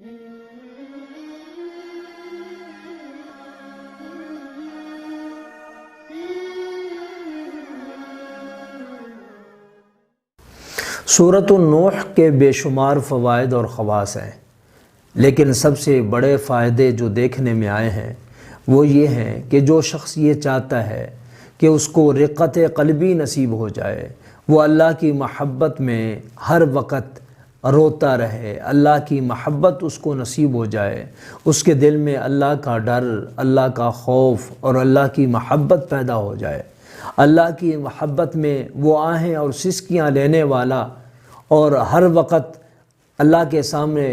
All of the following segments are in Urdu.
سورۃ النوح کے بے شمار فوائد اور خواص ہیں، لیکن سب سے بڑے فائدے جو دیکھنے میں آئے ہیں وہ یہ ہیں کہ جو شخص یہ چاہتا ہے کہ اس کو رقت قلبی نصیب ہو جائے، وہ اللہ کی محبت میں ہر وقت روتا رہے، اللہ کی محبت اس کو نصیب ہو جائے، اس کے دل میں اللہ کا ڈر، اللہ کا خوف اور اللہ کی محبت پیدا ہو جائے، اللہ کی محبت میں وہ آہیں اور سسکیاں لینے والا اور ہر وقت اللہ کے سامنے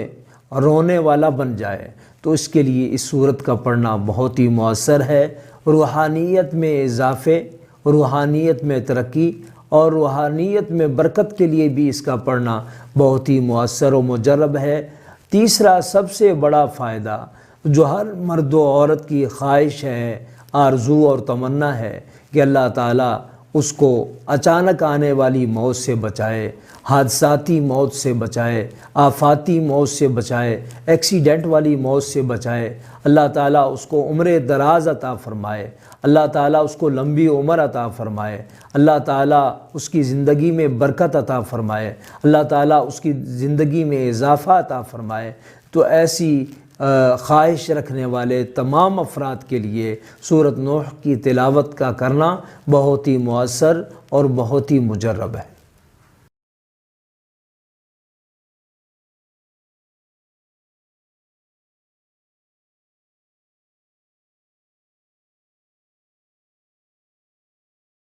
رونے والا بن جائے، تو اس کے لیے اس سورت کا پڑھنا بہت ہی مؤثر ہے۔ روحانیت میں اضافے، روحانیت میں ترقی اور روحانیت میں برکت کے لیے بھی اس کا پڑھنا بہت ہی مؤثر و مجرب ہے۔ تیسرا سب سے بڑا فائدہ جو ہر مرد و عورت کی خواہش ہے، آرزو اور تمنا ہے کہ اللہ تعالیٰ اس کو اچانک آنے والی موت سے بچائے، حادثاتی موت سے بچائے، آفاتی موت سے بچائے، ایکسیڈنٹ والی موت سے بچائے، اللہ تعالیٰ اس کو عمر دراز عطا فرمائے، اللہ تعالیٰ اس کو لمبی عمر عطا فرمائے، اللہ تعالیٰ اس کی زندگی میں برکت عطا فرمائے، اللہ تعالیٰ اس کی زندگی میں اضافہ عطا فرمائے۔ تو ایسی خواہش رکھنے والے تمام افراد کے لیے سورۃ نوح کی تلاوت کا کرنا بہت ہی مؤثر اور بہت ہی مجرب ہے۔